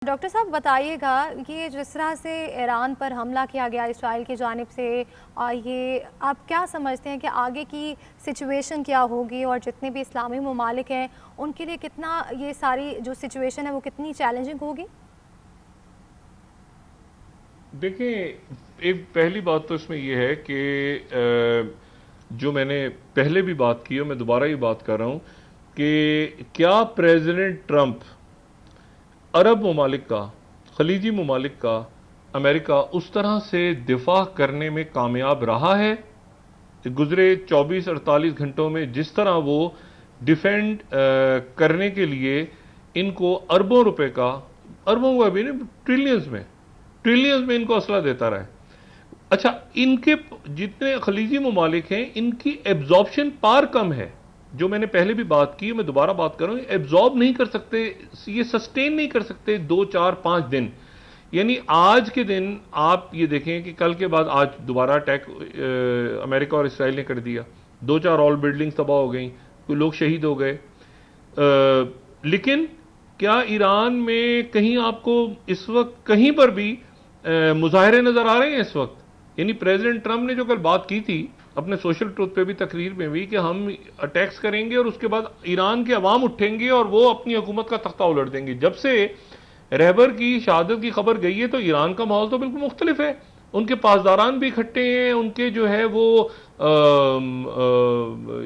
Doctor साहब बताइएगा कि जिस तरह से ईरान पर हमला किया गया इसराइल की जानिब से, ये आप क्या समझते हैं कि आगे की सिचुएशन क्या होगी और जितने भी इस्लामी ममालिक हैं उनके लिए कितना ये सारी जो सिचुएशन है वो कितनी चैलेंजिंग होगी? देखिए, एक पहली बात तो इसमें यह है कि जो मैंने पहले भी बात की है, मैं दोबारा ये बात कर रहा हूं कि क्या प्रेसिडेंट ट्रंप अरब ममालिक का, खलीजी ममालिक का, अमेरिका उस तरह से दिफा करने में कामयाब रहा है? गुजरे 24-48 घंटों में जिस तरह वो डिफेंड करने के लिए इनको अरबों रुपए का, अरबों का भी नहीं, ट्रिलियंस में इनको असला देता रहा है। अच्छा, इनके जितने खलीजी ममालिक हैं इनकी एब्जॉर्प्शन पार कम है। जो मैंने पहले भी बात की, मैं दोबारा बात कर रहा हूं, एब्जॉर्ब नहीं कर सकते, ये सस्टेन नहीं कर सकते 2 4 5 दिन। यानी आज के दिन आप ये देखें कि कल के बाद आज दोबारा अटैक अमेरिका और इसराइल ने कर दिया, 2 4 और बिल्डिंग्स तबाह हो गई, कोई लोग शहीद हो गए। लेकिन क्या ईरान में कहीं आपको इस वक्त कहीं पर भी मुजाहरे नजर आ रहे हैं इस वक्त? यानी प्रेसिडेंट ट्रंप ने जो कल बात की थी अपने सोशल ट्रूथ पे भी, तकरीर में भी, कि हम अटैक्स करेंगे और उसके बाद ईरान के अवाम उठेंगे और वो अपनी हुकूमत का तख्ता उलट देंगे। जब से रहबर की शहादत की खबर गई है तो ईरान का माहौल तो बिल्कुल मुख्तलिफ है। उनके पासदारान भी इकट्ठे हैं, उनके जो है वो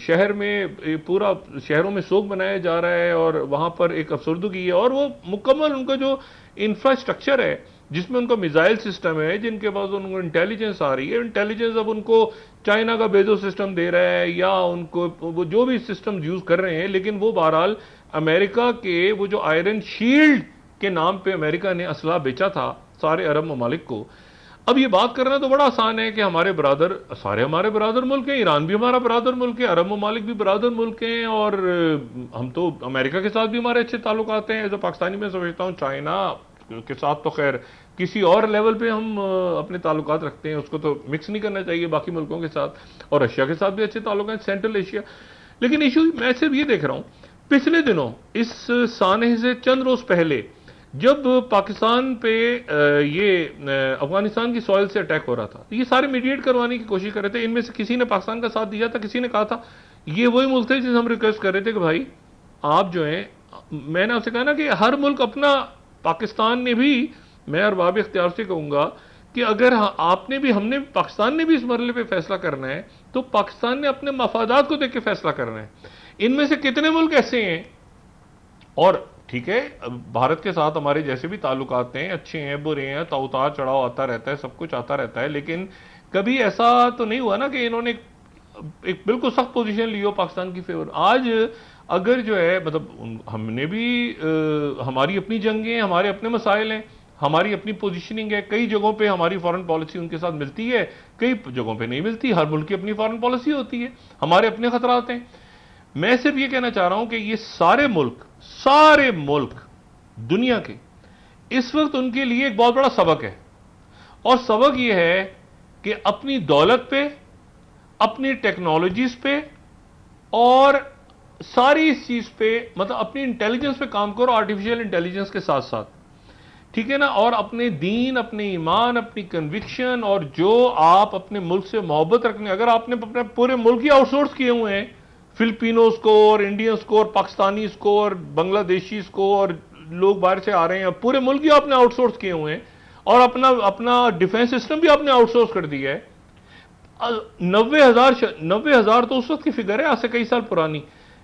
शहर में पूरा शहरों में शोक मनाया जा रहा है और वहां पर एक अफसरदगी है। और वो मुकम्मल उनका जो इंफ्रास्ट्रक्चर है, जिसमें उनका मिसाइल सिस्टम है, जिनके पास उनको इंटेलिजेंस आ रही है, इंटेलिजेंस अब उनको चाइना का बेजो सिस्टम दे रहा है या उनको वो जो भी सिस्टम यूज कर रहे हैं, लेकिन वो बहरहाल अमेरिका के वो जो आयरन शील्ड के नाम पे अमेरिका ने असला बेचा था सारे अरब ममालिक को। अब ये बात करना तो बड़ा आसान है कि हमारे बरादर, सारे हमारे बरादर मुल्क हैं, ईरान भी हमारा बरादर मुल्क है, अरब ममालिक भी बरादर मुल्क हैं, और हम तो अमेरिका के साथ भी हमारे अच्छे ताल्लुक आते हैं। एज अ पाकिस्तानी मैं समझता हूँ चाइना के साथ तो खैर किसी और लेवल पे हम अपने ताल्लुकात रखते हैं, उसको तो मिक्स नहीं करना चाहिए बाकी मुल्कों के साथ, और रशिया के साथ भी अच्छे ताल्लुक हैं, सेंट्रल एशिया। लेकिन इशू मैं सिर्फ ये देख रहा हूं, पिछले दिनों इस सानह से चंद रोज पहले जब पाकिस्तान पे ये अफगानिस्तान की सॉइल से अटैक हो रहा था, ये सारे मीडिएट करवाने की कोशिश कर रहे थे। इनमें से किसी ने पाकिस्तान का साथ दिया था, किसी ने कहा था, ये वही मुल्क थे जिसे हम रिक्वेस्ट कर रहे थे कि भाई आप जो हैं, मैंने आपसे कहा ना कि हर मुल्क अपना, पाकिस्तान ने भी, मैं अरबाब इख्तियार से कहूंगा कि अगर आपने भी, हमने, पाकिस्तान ने भी इस मरले पे फैसला करना है तो पाकिस्तान ने अपने मफादात को देख के फैसला करना है। इनमें से कितने मुल्क ऐसे हैं, और ठीक है भारत के साथ हमारे जैसे भी ताल्लुकात हैं, अच्छे हैं बुरे हैं, तो उतार चढ़ाव आता रहता है, सब कुछ आता रहता है, लेकिन कभी ऐसा तो नहीं हुआ ना कि इन्होंने एक बिल्कुल सख्त पोजीशन ली हो पाकिस्तान की फेवर। आज अगर जो है, मतलब हमने भी हमारी अपनी जंगें हैं, हमारे अपने मसाइल हैं, हमारी अपनी पोजीशनिंग है, कई जगहों पे हमारी फॉरेन पॉलिसी उनके साथ मिलती है, कई जगहों पे नहीं मिलती, हर मुल्क की अपनी फॉरेन पॉलिसी होती है, हमारे अपने खतरात हैं। मैं सिर्फ ये कहना चाह रहा हूं कि ये सारे मुल्क दुनिया के इस वक्त उनके लिए एक बहुत बड़ा सबक है, और सबक ये है कि अपनी दौलत पे, अपनी टेक्नोलॉजीज पे, और सारी इस चीज पे, मतलब अपनी इंटेलिजेंस पे काम करो, आर्टिफिशियल इंटेलिजेंस के साथ साथ, ठीक है ना, और अपने दीन, अपने ईमान, अपनी कन्विक्शन, और जो आप अपने मुल्क से मोहब्बत रखने, अगर आपने अपने पूरे मुल्क ही आउटसोर्स किए हुए हैं, फिलिपिनोज को और इंडियंस को और पाकिस्तानीज को और बांग्लादेशीज को, और लोग बाहर से आ रहे हैं, पूरे मुल्क ही आपने आउटसोर्स किए हुए हैं, और अपना अपना डिफेंस सिस्टम भी आपने आउटसोर्स कर दिया है। 90,000 तो उस वक्त की फिगर है, आज से कई साल पुरानी।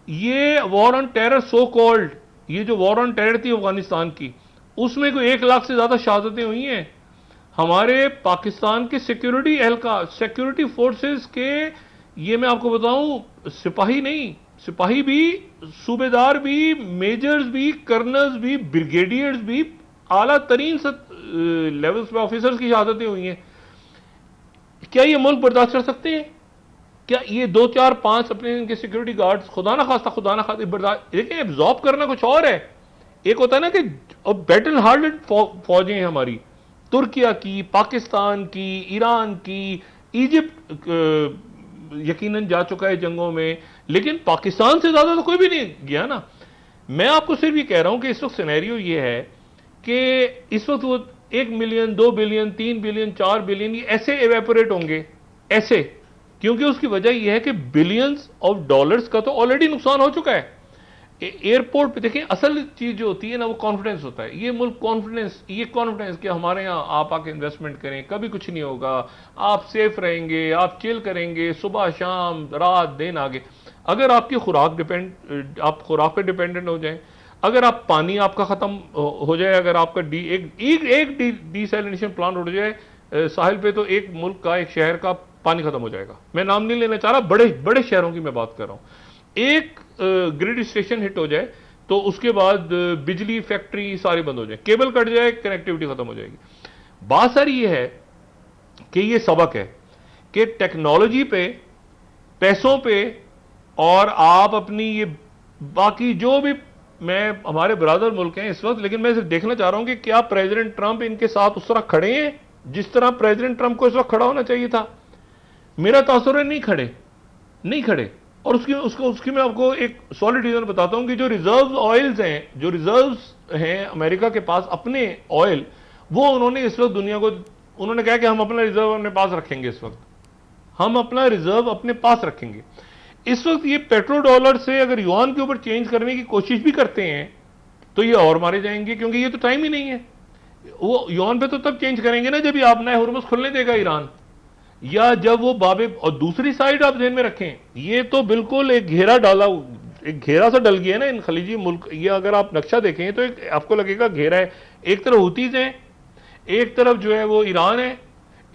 ये war on terror, so called, ये जो वॉर ऑन टेरर थी अफगानिस्तान की, उसमें कोई 1 लाख से ज्यादा शहादतें हुई हैं। हमारे पाकिस्तान के सिक्योरिटी एहलकार, सिक्योरिटी फोर्सेस के, ये मैं आपको बताऊं, सिपाही नहीं, सिपाही भी, सूबेदार भी, मेजर्स भी, कर्नल्स भी, ब्रिगेडियर्स भी, आला तरीन लेवल्स पे ऑफिसर्स की शहादतें हुई हैं। क्या ये मुल्क बर्दाश्त कर सकते हैं? क्या ये 2 4 5 अपने इनके सिक्योरिटी गार्ड्स, खुदा ना खास्ता बर्दाश्त, देखिए एब्जॉर्ब करना कुछ और है। एक होता है ना कि बैटल हार्डेड फौजें हैं हमारी, तुर्किया की, पाकिस्तान की, ईरान की, इजिप्ट यकीनन जा चुका है जंगों में, लेकिन पाकिस्तान से ज्यादा तो कोई भी नहीं गया ना। मैं आपको सिर्फ ये कह रहा हूं कि इस वक्त सिनेरियो ये है कि इस वक्त वो 1 मिलियन, 2 बिलियन, 3 बिलियन, 4 बिलियन ये ऐसे एवेपोरेट होंगे, ऐसे, क्योंकि उसकी वजह यह है कि बिलियंस ऑफ डॉलर्स का तो ऑलरेडी नुकसान हो चुका है। एयरपोर्ट पे देखें, असल चीज जो होती है ना वो कॉन्फिडेंस होता है। ये मुल्क कॉन्फिडेंस, ये कॉन्फिडेंस कि हमारे यहाँ आप आके इन्वेस्टमेंट करें, कभी कुछ नहीं होगा, आप सेफ रहेंगे, आप चिल करेंगे, सुबह शाम रात दिन आगे। अगर आपकी खुराक आप खुराक पे डिपेंडेंट हो जाए, अगर आप पानी आपका खत्म हो जाए, अगर आपका एक डिसैलिनेशन प्लांट उड़ जाए साहिल पे, तो एक मुल्क का, एक शहर का पानी खत्म हो जाएगा। मैं नाम नहीं लेना चाह रहा, बड़े बड़े शहरों की मैं बात कर रहा हूं। एक ग्रिड स्टेशन हिट हो जाए तो उसके बाद बिजली फैक्ट्री सारी बंद हो जाए, केबल कट जाए, कनेक्टिविटी खत्म हो जाएगी। बात सारी ये है कि ये सबक है कि टेक्नोलॉजी पे, पैसों पे, और आप अपनी ये बाकी जो भी, मैं हमारे ब्रादर मुल्क हैं इस वक्त, लेकिन मैं सिर्फ देखना चाह रहा हूं कि क्या प्रेसिडेंट ट्रंप इनके साथ उस तरह खड़े हैं जिस तरह प्रेसिडेंट ट्रंप को इस वक्त खड़ा होना चाहिए था। मेरा तासुर है नहीं खड़े, नहीं खड़े। और उसकी मैं आपको एक सॉलिड रीजन बताता हूं कि जो रिजर्व ऑयल्स हैं, जो रिजर्व्स हैं अमेरिका के पास अपने ऑयल, वो उन्होंने इस वक्त दुनिया को, उन्होंने कहा कि हम अपना रिजर्व अपने पास रखेंगे, इस वक्त हम अपना रिजर्व अपने पास रखेंगे। इस वक्त ये पेट्रो डॉलर से अगर युआन के ऊपर चेंज करने की कोशिश भी करते हैं तो ये और मारे जाएंगे, क्योंकि ये तो टाइम ही नहीं है। वो युआन पे तो तब चेंज करेंगे ना जब ये आप नए हुर्मुज़ खुलने देगा ईरान, या जब वो बाबे। और दूसरी साइड आप ध्यान में रखें, ये तो बिल्कुल एक घेरा डाला, एक घेरा सा डल गया है ना इन खलीजी मुल्क। ये अगर आप नक्शा देखें तो एक आपको लगेगा घेरा है। एक तरफ हुतीज हैं, एक तरफ जो है वो ईरान है,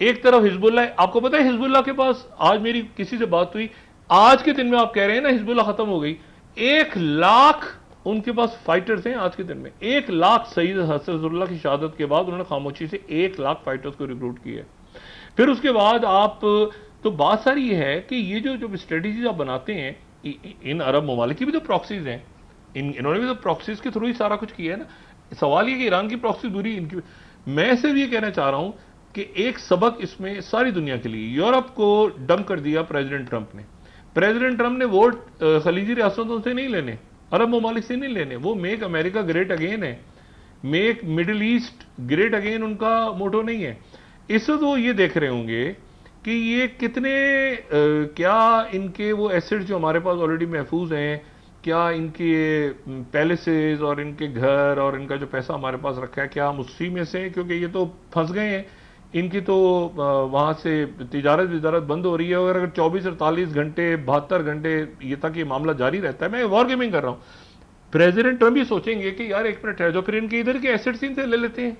एक तरफ हिजबुल्लाह है। आपको पता है हिजबुल्लाह के पास, आज मेरी किसी से बात हुई, आज के दिन में आप कह रहे हैं ना हिजबुल्लाह खत्म हो गई, 1 लाख उनके पास फाइटर्स हैं आज के दिन में। 1 लाख सईद हसरतुल्लाह की शहादत के बाद उन्होंने खामोशी से 1 लाख फाइटर्स को रिक्रूट किया। फिर उसके बाद आप, तो बात सारी ये है कि ये जो स्ट्रेटेजीज आप बनाते हैं, इन अरब ममालिक की भी तो प्रॉक्सीज हैं, इन्होंने भी तो प्रॉक्सीज के थ्रू ही सारा कुछ किया है ना। सवाल ये कि ईरान की प्रॉक्सी दूरी इनकी। मैं सिर्फ ये कहना चाह रहा हूं कि एक सबक इसमें सारी दुनिया के लिए, यूरोप को डंप कर दिया प्रेसिडेंट ट्रंप ने। प्रेसिडेंट ट्रंप ने वोट खलीजी रियासतों से नहीं लेने, अरब ममालिक से नहीं लेने। वो मेक अमेरिका ग्रेट अगेन है, make middle east great again उनका मोटो नहीं है। इस वक्त वो ये देख रहे होंगे कि ये कितने क्या इनके वो एसेट्स जो हमारे पास ऑलरेडी महफूज हैं, क्या इनके पैलेसेस और इनके घर और इनका जो पैसा हमारे पास रखा है, क्या हम उसी में से, क्योंकि ये तो फंस गए हैं, इनकी तो वहां से तिजारत बंद हो रही है। और अगर 24-48 घंटे 72 घंटे ये तक ये मामला जारी रहता है, मैं वॉर गेमिंग कर रहा हूं। प्रेसिडेंट ट्रंप भी सोचेंगे कि यार एक मिनट है, जो फिर इनके इधर के एसेट्स इनसे ले लेते हैं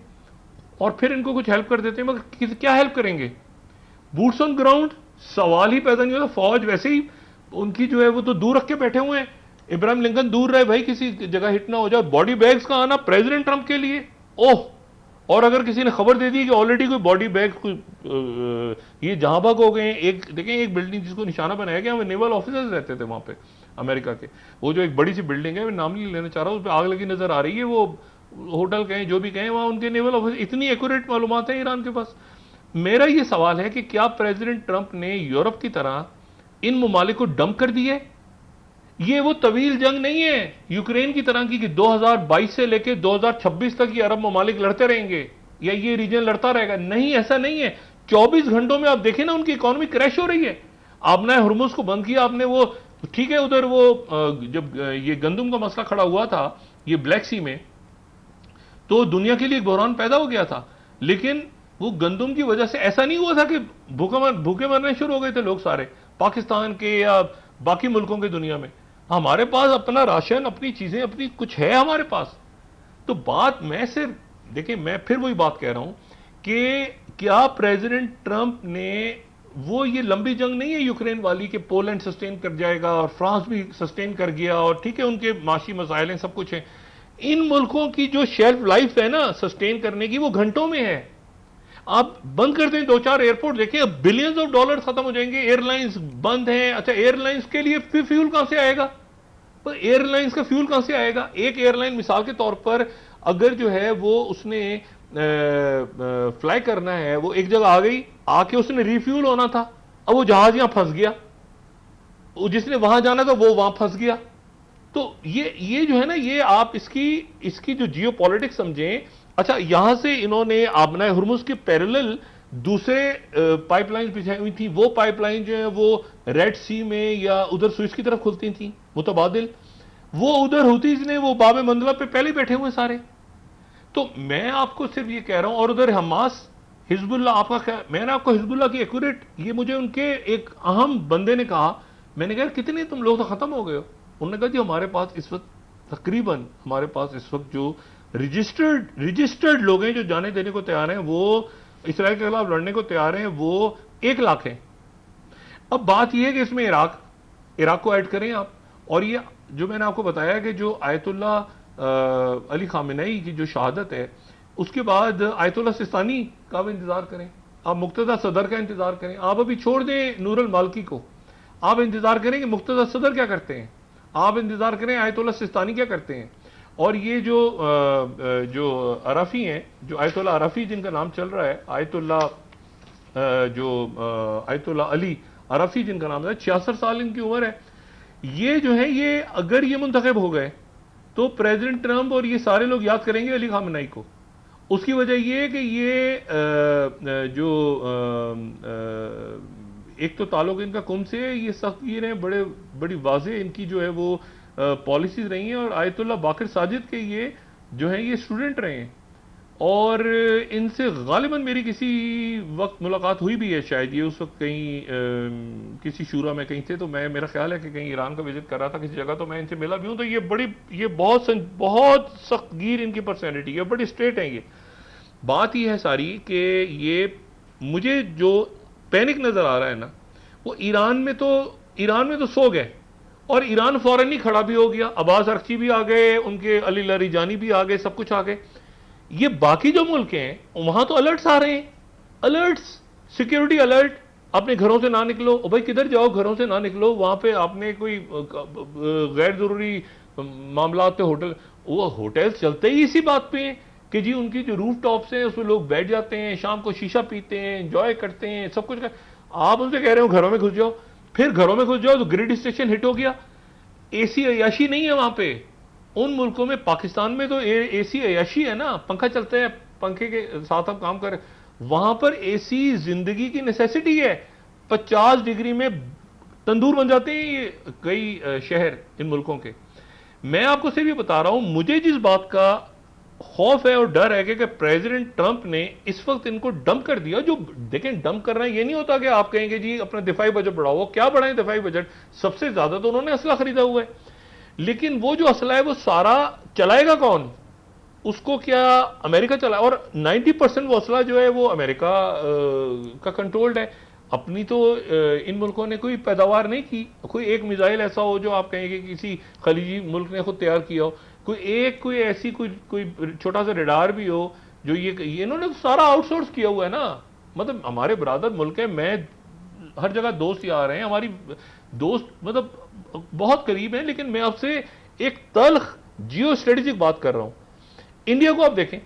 और फिर इनको कुछ हेल्प कर देते हैं, मगर क्या हेल्प करेंगे? बूट्स ऑन ग्राउंड सवाल ही पैदा नहीं होता। फौज वैसे ही उनकी जो है वो तो दूर रख के बैठे हुए हैं। इब्राहिम लिंकन दूर रहे भाई, किसी जगह हिट ना हो जाए। बॉडी बैग्स का आना प्रेसिडेंट ट्रंप के लिए, ओह! और अगर किसी ने खबर दे दी कि ऑलरेडी कोई बॉडी बैग ये जहां भाग हो गए। एक देखें, एक बिल्डिंग जिसको निशाना बनाया गया, नेवल ऑफिसर्स रहते थे वहां पे अमेरिका के, वो जो एक बड़ी सी बिल्डिंग है, मैं नाम नहीं लेना चाह रहा हूं, उस पर आग लगी नजर आ रही है। वो होटल कहें जो भी कहें, वहां उनके नेवल ऑफिसर, इतनी एक्यूरेट मालूमात है ईरान के पास। मेरा ये सवाल है कि क्या प्रेसिडेंट ट्रंप ने यूरोप की तरह इन ममालिक को डंप कर दिए? ये वो तवील जंग नहीं है यूक्रेन की तरह की कि 2022 से लेकर 2026 तक ये अरब ममालिक लड़ते रहेंगे या ये रीजन लड़ता रहेगा। नहीं, ऐसा नहीं है। 24 घंटों में आप देखें ना, उनकी इकोनॉमी क्रैश हो रही है। आपने हुर्मुज़ को बंद किया, आपने वो ठीक है, उधर वो जब ये गंदम का मसला खड़ा हुआ था ये ब्लैक सी में, तो दुनिया के लिए एक बहरान पैदा हो गया था। लेकिन वो गंदम की वजह से ऐसा नहीं हुआ था कि भूखे मरने शुरू हो गए थे लोग सारे पाकिस्तान के या बाकी मुल्कों के दुनिया में। हमारे पास अपना राशन, अपनी चीजें, अपनी कुछ है हमारे पास। तो बात मैं सिर्फ देखिए, मैं फिर वही बात कह रहा हूं कि क्या प्रेसिडेंट ट्रंप ने वो ये लंबी जंग नहीं है यूक्रेन वाली कि पोलैंड सस्टेन कर जाएगा और फ्रांस भी सस्टेन कर गया, और ठीक है उनके माशी मसाइल हैं, सब कुछ है। इन मुल्कों की जो शेल्फ लाइफ है ना सस्टेन करने की, वो घंटों में है। आप बंद कर दें 2-4 एयरपोर्ट, देखिए बिलियंस ऑफ डॉलर खत्म हो जाएंगे। एयरलाइंस बंद हैं। अच्छा, एयरलाइंस के लिए फिर फ्यूल कहां से आएगा? तो एयरलाइंस का फ्यूल कहां से आएगा? एक एयरलाइन मिसाल के तौर पर अगर जो है वो उसने फ्लाई करना है, वो एक जगह आ गई, आके उसने रिफ्यूल होना था, अब वो जहाज यहां फंस गया, जिसने वहां जाना था वो वहां फंस गया। तो ये जो है ना, ये आप इसकी जो जियो पॉलिटिक्स समझें अच्छा, यहां से इन्होंने आबना हुर्मुज के पैरेलल दूसरे पाइपलाइन बिछाई हुई थी। वो पाइपलाइन जो है वो रेड सी में या उधर स्विस की तरफ खुलती थी मुतबादिल। वो उधर हुतीज ने वो बाब मंदला पे पहले बैठे हुए सारे। तो मैं आपको सिर्फ ये कह रहा हूं, और उधर हमास हिजबुल्लाह, आपका क्या, मैंने आपको हिजबुल्लाह की एक्यूरेट, ये मुझे उनके एक अहम बंदे ने कहा, मैंने कहा कितने तुम लोग तो खत्म हो गए हो। उन्होंने कहा जी हमारे पास इस वक्त तकरीबन, हमारे पास इस वक्त जो रजिस्टर्ड लोग हैं जो जाने देने को तैयार हैं, वो इसराइल के खिलाफ लड़ने को तैयार हैं, वो 1 लाख हैं। अब बात यह है कि इसमें इराक को ऐड करें आप, और ये जो मैंने आपको बताया कि जो आयतुल्ला अली खामेनेई की जो शहादत है, उसके बाद आयतुल्ला सिस्तानी का भी इंतजार करें, आप मुक्तदा सदर का इंतजार करें। आप अभी छोड़ दें नूर अल मालकी को, आप इंतजार करें कि मुक्तदा सदर क्या करते हैं, आप इंतजार करें आयतुल्ला सिस्तानी क्या करते हैं। और ये जो अराफी हैं, जो आयतुल्ला अराफी जिनका नाम चल रहा है, आयतुल्ला अली अराफी जिनका नाम है, 66 साल इनकी उम्र है। ये जो है, ये अगर ये मुंतखब हो गए तो प्रेसिडेंट ट्रंप और ये सारे लोग याद करेंगे अली खामेनेई को। उसकी वजह ये है कि ये एक तो ताल्लुक इनका कुम से है, ये सख्त हैं, बड़ी वाज़ेह इनकी जो है वो पॉलिसीज रही हैं। और आयतुल्ला बाकर साजिद के ये जो है ये स्टूडेंट रहे हैं, और इनसे गालिबन मेरी किसी वक्त मुलाकात हुई भी है, शायद ये उस वक्त कहीं किसी शूरा में कहीं थे, तो मेरा ख्याल है कि कहीं ईरान का विजिट कर रहा था किसी जगह, तो मैं इनसे मिला भी हूं। तो ये बहुत सख्त गिर इनकी पर्सनैलिटी है, बड़ी स्ट्रेट है ये। बात ये है सारी कि ये मुझे जो पैनिक नजर आ रहा है ना, वो ईरान में तो सो गए, और ईरान फौरन ही खड़ा भी हो गया। अब्बास अरक्ची भी आ गए, उनके अली लारीजानी भी आ गए, सब कुछ आ गए। ये बाकी जो मुल्क हैं वहां तो अलर्ट्स आ रहे हैं, अलर्ट्स, सिक्योरिटी अलर्ट, अपने घरों से ना निकलो। और भाई किधर जाओ, घरों से ना निकलो, वहां पे आपने कोई गैर जरूरी मामला पे वो होटल्स चलते ही इसी बात पे हैं कि जी उनकी जो रूफ टॉप्स हैं उसमें लोग बैठ जाते हैं, शाम को शीशा पीते हैं, एंजॉय करते हैं, सब कुछ आप उनसे कह रहे हो घरों में घुस जाओ, फिर घरों में घुस जाओ तो ग्रिड स्टेशन हिट हो गया। एसी अयाशी नहीं है वहां पे। उन मुल्कों में, पाकिस्तान में तो एसी अयाशी है ना, पंखा चलता है, पंखे के साथ आप काम कर। वहां पर एसी जिंदगी की नेसेसिटी है। 50 डिग्री में तंदूर बन जाते हैं ये कई शहर इन मुल्कों के। मैं आपको सिर्फ ये बता रहा हूं, मुझे जिस बात का खौफ है और डर है कि प्रेसिडेंट ट्रंप ने इस वक्त इनको डंप कर दिया। जो देखें, डंप करना ये नहीं होता कि आप कहेंगे जी अपना दिफाई बजट बढ़ाओ, क्या बढ़ाएं दिफाई बजट, सबसे ज्यादा तो उन्होंने असला खरीदा हुआ है, लेकिन वो जो असला है वो सारा चलाएगा कौन, उसको क्या अमेरिका चलाए। और 90% वो असला जो है वो अमेरिका का कंट्रोल्ड है। अपनी तो इन मुल्कों ने कोई पैदावार नहीं की। कोई एक मिसाइल ऐसा हो जो आप कहेंगे किसी खलीजी मुल्क ने खुद तैयार किया हो, कोई ऐसी कोई छोटा सा रडार भी हो जो ये इन्होंने तो सारा आउटसोर्स किया हुआ है ना। मतलब हमारे बरादर मुल्क है, मैं हर जगह दोस्त आ रहे हैं, हमारी दोस्त मतलब बहुत करीब हैं, लेकिन मैं आपसे एक तल्ख जियो स्ट्रेटेजिक बात कर रहा हूं। इंडिया को आप देखें,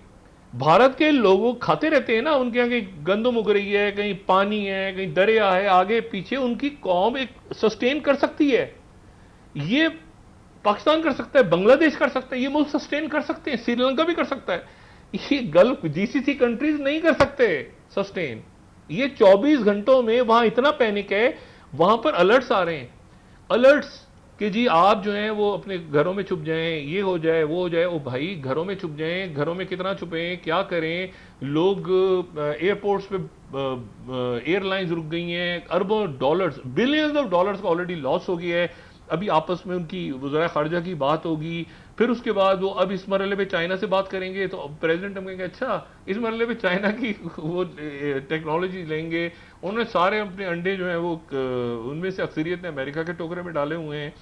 भारत के लोग खाते रहते हैं ना, उनके यहाँ कहीं गंदम उग रही है, कहीं पानी है, कहीं दरिया है, आगे पीछे उनकी कौम एक सस्टेन कर सकती है। ये पाकिस्तान कर सकता है, बांग्लादेश कर सकता है, ये मुल्क सस्टेन कर सकते हैं, श्रीलंका भी कर सकता है। ये गल्फ जीसीसी कंट्रीज नहीं कर सकते सस्टेन। ये 24 घंटों में वहां इतना पैनिक है, वहां पर अलर्ट्स आ रहे हैं, अलर्ट्स कि जी आप जो हैं वो अपने घरों में छुप जाएं, ये हो जाए वो हो जाए। ओ भाई, घरों में छुप जाएं, घरों में कितना छुपें, क्या करें। लोग एयरपोर्ट्स पे, एयरलाइंस रुक गई हैं, अरबों डॉलर्स, बिलियंस ऑफ डॉलर्स का ऑलरेडी लॉस हो गया है। अभी आपस में उनकी वज़ारा ख़ारजा की बात होगी, फिर उसके बाद वो अब इस मरहले पे चाइना से बात करेंगे, तो प्रेसिडेंट हम कहेंगे अच्छा इस मरहले पे चाइना की वो टेक्नोलॉजी लेंगे। उन्होंने सारे अपने अंडे जो है वो उनमें से अक्सरियत ने अमेरिका के टोकरे में डाले हुए हैं।